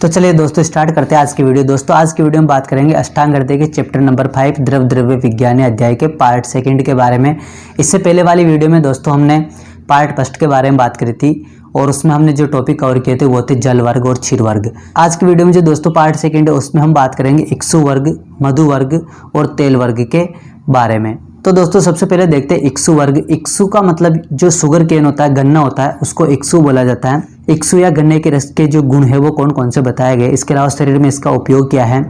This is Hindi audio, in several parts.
तो चलिए दोस्तों स्टार्ट करते हैं आज की वीडियो। दोस्तों आज की वीडियो में बात करेंगे अष्टांग हृदय के चैप्टर नंबर 5 द्रव द्रव्य विज्ञान अध्याय के पार्ट सेकंड के बारे में। इससे पहले वाली वीडियो में दोस्तों हमने पार्ट फर्स्ट के बारे में बात करी थी और उसमें हमने जो टॉपिक कवर किए थे वो थे जल वर्ग और क्षीर वर्ग। आज की वीडियो में जो दोस्तों पार्ट सेकंड है उसमें हम बात करेंगे इक्सु वर्ग, मधु वर्ग और तेल वर्ग के बारे में। तो दोस्तों सबसे पहले देखते हैं इक्सु वर्ग। इक्सु का मतलब जो शुगर केन होता है, गन्ना होता है, उसको इक्सु बोला जाता है। इक्सु या गन्ने के रस के जो गुण है वो कौन कौन से बताए गए, इसके अलावा शरीर में इसका उपयोग क्या है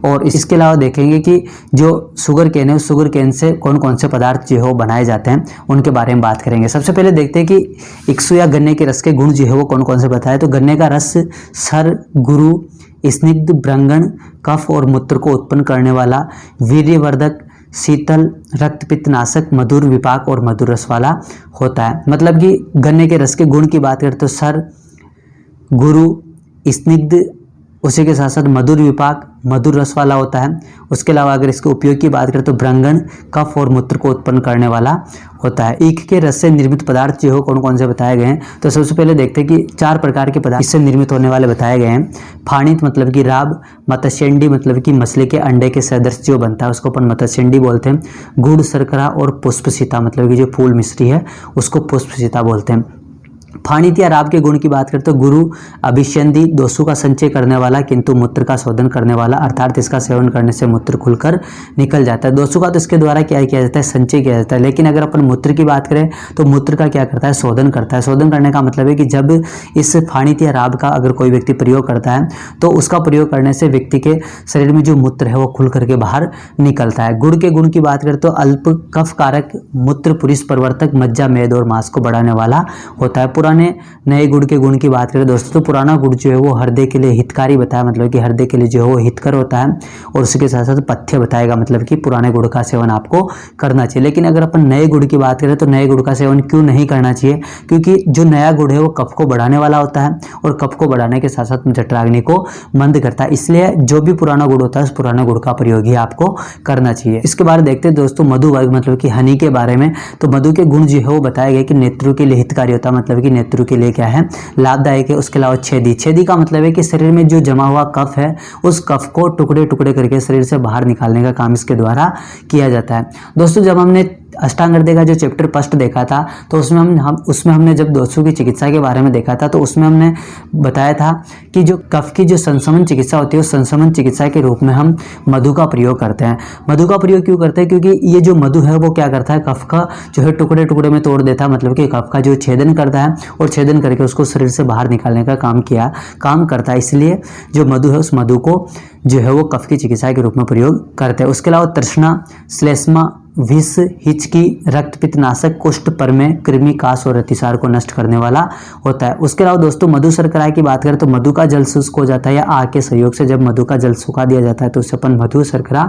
और इसके अलावा देखेंगे कि जो शुगर केन है उस शुगर केन से कौन कौन से पदार्थ जो है वो बनाए जाते हैं, उनके बारे में बात करेंगे। सबसे पहले देखते हैं कि इक्सु या गन्ने के रस के गुण जो है वो कौन कौन से बताए। तो गन्ने का रस सर, गुरु, स्निग्ध, ब्रंगण, कफ और मूत्र को उत्पन्न करने वाला, वीर्यवर्धक, शीतल, रक्त पित्त नाशक, मधुर विपाक और मधुर रस वाला होता है। मतलब कि गन्ने के रस के गुण की बात करें तो सर, गुरु, स्निग्ध, उसी के साथ साथ मधुर विपाक, मधुर रस वाला होता है। उसके अलावा अगर इसके उपयोग की बात करें तो ब्रंगण, कफ और मूत्र को उत्पन्न करने वाला होता है। ईख के रस से निर्मित पदार्थ जो है कौन कौन से बताए गए हैं। तो सबसे पहले देखते हैं कि 4 प्रकार के पदार्थ इससे निर्मित होने वाले बताए गए हैं। फाणित मतलब कि राब, मत्स्यंडी मतलब कि मछली के अंडे के सदृश जो बनता है उसको अपन मत्स्यंडी बोलते हैं। गुड़, शर्करा और पुष्पसीता मतलब कि जो फूल मिश्री है उसको पुष्पसीता बोलते हैं। फाणित या राब के गुण की बात करें तो गुरु अभिष्यंदी, दोषों का संचय करने वाला किंतु मूत्र का शोधन करने वाला, अर्थात इसका सेवन करने से मूत्र खुलकर निकल जाता है। दोषों का तो इसके द्वारा क्या किया जाता है, संचय किया जाता है। लेकिन अगर अपन मूत्र की बात करें तो मूत्र का क्या करता है, शोधन करता है। शोधन करने का मतलब है कि जब इस फाणित या राब का अगर कोई व्यक्ति प्रयोग करता है तो उसका प्रयोग करने से व्यक्ति के शरीर में जो मूत्र है वो खुल करके बाहर निकलता है। गुड़ के गुण की बात करें तो अल्प, कफ कारक, मूत्र पुरुष प्रवर्तक, मज्जा, मेद और मांस को बढ़ाने वाला होता है। पुराने नए गुड़ के गुण की बात करें दोस्तों तो पुराना गुड़ जो है वो हृदय के लिए हितकारी बताया, मतलब कि हृदय के लिए जो है वो हितकर होता है और उसके साथ साथ पथ्य बताएगा, मतलब कि पुराने गुड़ का सेवन आपको करना चाहिए। लेकिन अगर अपन नए गुड़ की बात करें तो नए गुड़ का सेवन क्यों नहीं करना चाहिए, क्योंकि जो नया गुड़ है वो कफ को बढ़ाने वाला होता है और कफ को बढ़ाने के साथ साथ जठराग्नि को मंद करता है। इसलिए जो भी पुराना गुड़ होता है उस पुराना गुड़ का प्रयोग ही आपको करना चाहिए। इसके बाद देखते हैं दोस्तों मधु वर्ग मतलब कि हनी के बारे में। तो मधु के गुण जो है वो बताए गए कि नेत्रों के लिए हितकारी होता है, मतलब कि नेत्रों के लिए क्या है, लाभदायक है। उसके अलावा छेदी, छेदी का मतलब है कि शरीर में जो जमा हुआ कफ है उस कफ को टुकड़े टुकड़े करके शरीर से बाहर निकालने का काम इसके द्वारा किया जाता है। दोस्तों जब हमने अष्टांग हृदय का जो चैप्टर फर्स्ट देखा था तो उसमें हमने जब दोषों की चिकित्सा के बारे में देखा था तो उसमें हमने बताया था कि जो कफ की जो संशमन चिकित्सा होती है उस संशमन चिकित्सा के रूप में हम मधु का प्रयोग करते हैं। मधु का प्रयोग क्यों करते हैं, क्योंकि ये जो मधु है वो क्या करता है, कफ का जो है टुकड़े टुकड़े में तोड़ देता है, मतलब कि कफ का जो छेदन करता है और छेदन करके उसको शरीर से बाहर निकालने का काम करता है। इसलिए जो मधु है उस मधु को जो है वो कफ की चिकित्सा के रूप में प्रयोग करते हैं। उसके अलावा तृष्णा, श्लेष्मा, विष, हिचकी, रक्त पित्त नाशक, कुष्ठ, परमेय, कृमि, काश और अतिसार को नष्ट करने वाला होता है। उसके अलावा दोस्तों मधु शर्करा की बात करें तो मधु का जल शुष्क हो जाता है या आग के सहयोग से जब मधु का जल सुखा दिया जाता है तो उसे अपन मधु शर्करा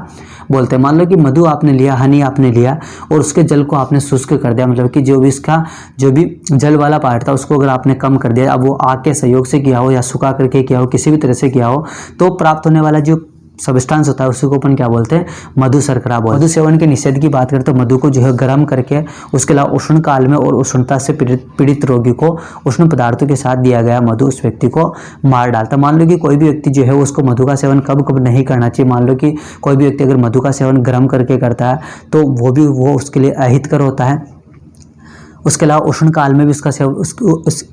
बोलते हैं। मान लो कि मधु आपने लिया, हनी आपने लिया और उसके जल को आपने शुष्क कर दिया, मतलब कि जो भी इसका जो भी जल वाला पार्ट था उसको अगर आपने कम कर दिया, अब वो आग के सहयोग से किया हो या सुखा करके किया हो, किसी भी तरह से किया हो, तो प्राप्त होने वाला जो सब्सटेंस होता है उसी को अपन क्या बोलते हैं, मधु शर्करा बोलते हैं। मधु सेवन के निषेध की बात करें तो मधु को जो है गर्म करके उसके अलावा उष्ण काल में और उष्णता से पीड़ित रोगी को उष्ण पदार्थों के साथ दिया गया मधु उस व्यक्ति को मार डालता है। मान लो कि कोई भी व्यक्ति जो है उसको मधु का सेवन कब कब नहीं करना चाहिए। मान लो कि कोई भी व्यक्ति अगर मधु का सेवन गर्म करके करता है तो वो उसके लिए अहितकर होता है। उसके अलावा उष्ण काल में भी उसका सेवन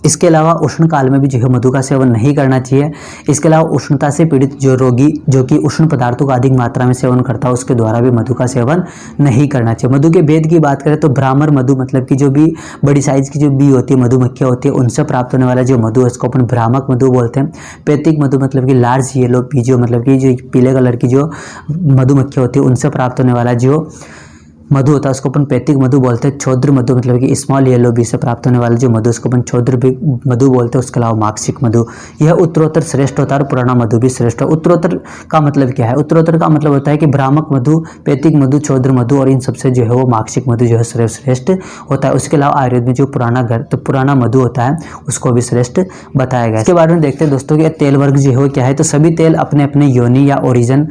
इसके अलावा उष्ण काल में भी जो है मधु का सेवन नहीं करना चाहिए। इसके अलावा उष्णता से पीड़ित जो रोगी जो कि उष्ण पदार्थों का अधिक मात्रा में सेवन करता है उसके द्वारा भी मधु का सेवन नहीं करना चाहिए। मधु के भेद की बात करें तो भ्रामर मधु मतलब कि जो भी बड़ी साइज की जो बी होती है, मधुमक्खियाँ होती है, उनसे प्राप्त होने वाला जो मधु है उसको अपन भ्रामक मधु बोलते हैं। पैतृक मधु मतलब कि लार्ज येलो बी जो मतलब कि जो पीले कलर की जो मधुमक्खियाँ होती है उनसे प्राप्त होने वाला जो मधु होता है उसको अपन पैतृक मधु बोलते हैं। क्षोद्र मधु मतलब कि स्मॉल येलो बी से प्राप्त होने वाले जो मधु उसको अपन क्षोद्र मधु बोलते हैं। उसके अलावा माक्षिक मधु यह उत्तरोत्तर श्रेष्ठ होता है और पुराना मधु भी श्रेष्ठ है। उत्तरोत्तर का मतलब क्या है, उत्तरोत्तर का मतलब होता है कि भ्रामक मधु, पैतृक मधु, क्षोद्र मधु और इन सबसे जो है वो माक्षिक मधु जो है श्रेष्ठ होता है। उसके अलावा आयुर्वेद में जो पुराना मधु होता है उसको भी श्रेष्ठ बताया गया है। इसके बारे में देखते हैं दोस्तों कि तेल वर्ग जो है वो क्या है। तो सभी तेल अपने अपने योनि या ओरिजिन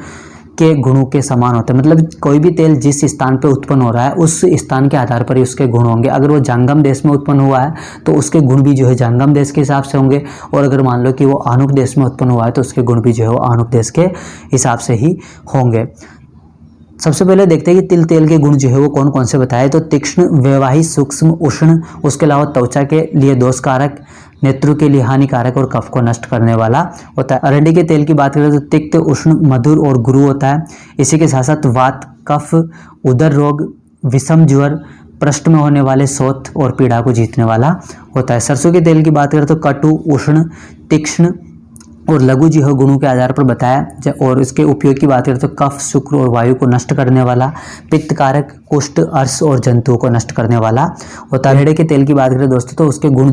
के गुणों के समान होते हैं। मतलब कोई भी तेल जिस स्थान पर उत्पन्न हो रहा है उस स्थान के आधार पर ही उसके गुण होंगे। अगर वो जंगम देश में उत्पन्न हुआ है तो उसके गुण भी जो है जंगम देश के हिसाब से होंगे, और अगर मान लो कि वो आनुक देश में उत्पन्न हुआ है तो उसके गुण भी जो है वो आनुक देश के हिसाब से ही होंगे। सबसे पहले देखते हैं कि तिल तेल के गुण जो है वो कौन कौन से बताए। तो तीक्ष्ण, व्यवहारी, सूक्ष्म, उष्ण, उसके अलावा त्वचा के लिए दोषकारक, नेत्रों के लिए हानिकारक और कफ को नष्ट करने वाला होता है। अरंडी के तेल की बात करें तो तिक्त, उष्ण, मधुर और गुरु होता है। इसी के साथ साथ वात, कफ, उदर रोग, विषम ज्वर, पृष्ठ में होने वाले शोथ और पीड़ा को जीतने वाला होता है। सरसों के तेल की बात करें तो कटु, उष्ण, तीक्ष्ण और लघु जो है गुणों के आधार पर बताया। और इसके उपयोग की बात करें तो कफ, शुक्र और वायु को नष्ट करने वाला, पित्त कारक, कुष्ठ, अर्श और जंतुओं को नष्ट करने वाला होता है। भेड़े के तेल की बात करें दोस्तों तो उसके गुण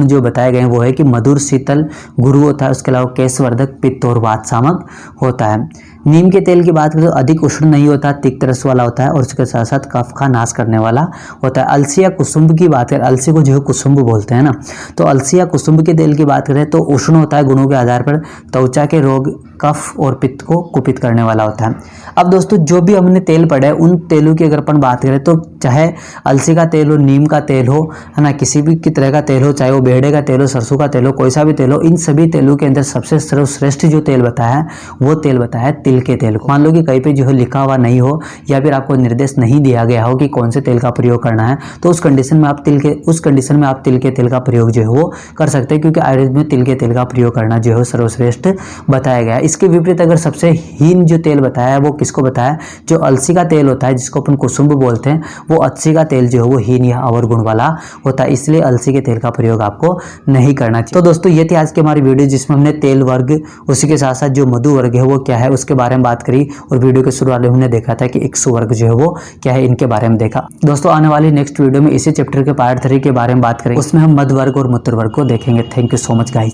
जो बताए गए हैं वो है कि मधुर, शीतल, गुरु होता है। उसके अलावा केशवर्धक, पित्त और वात शामक होता है। नीम के तेल की बात करें तो अधिक उष्ण नहीं होता, तिक्त रस वाला होता है और उसके साथ साथ कफ का नाश करने वाला होता है। अलसी या कुसुम्ब की बात करें, अलसी को जो है कुसुम्ब बोलते हैं ना, तो अलसी या कुसुम्ब के तेल की बात करें तो उष्ण होता है गुणों के आधार पर, त्वचा के रोग, कफ और पित्त को कुपित करने वाला होता है। अब दोस्तों जो भी हमने तेल पढ़े उन तेलों की अगर अपन बात करें तो चाहे अलसी का तेल हो, नीम का तेल हो, है ना, किसी भी की तरह का तेल हो, चाहे वो भेड़े का तेल हो, सरसों का तेल हो, कोई सा भी तेल हो, इन सभी तेलों के अंदर सबसे सर्वश्रेष्ठ जो तेल बताया है वो तेल बताया है तिल के तेल को। मान लो कि कहीं पे जो है लिखा हुआ नहीं हो या फिर आपको निर्देश नहीं दिया गया हो कि कौन से तेल का प्रयोग करना है, तो उस कंडीशन में आप तिल के तेल का प्रयोग जो है वो कर सकते हैं, क्योंकि आयुर्वेद में तिल के तेल का प्रयोग करना जो है सर्वश्रेष्ठ बताया गया है। इसके विपरीत अगर सबसे हीन जो तेल बताया है वो किसको बताया, जो अलसी का तेल होता है जिसको अपन कुसुम्ब बोलते हैं, वो अलसी का तेल जो है वो हीन या अवर गुण वाला होता है, इसलिए अलसी के तेल का प्रयोग आपको नहीं करना चाहिए। तो दोस्तों ये थी आज की हमारी वीडियो जिसमें हमने तेल वर्ग, उसी के साथ साथ जो मधु वर्ग है वो क्या है उसके बारे में बात करी, और वीडियो के शुरुआत में हमने देखा था कि इक्सु वर्ग जो है वो क्या है, इनके बारे में देखा। दोस्तों आने वाली नेक्स्ट वीडियो में इसी चैप्टर के पार्ट 3 के बारे में बात करेंगे, उसमें हम मध्य वर्ग और मूत्र वर्ग को देखेंगे। Thank you so much guys.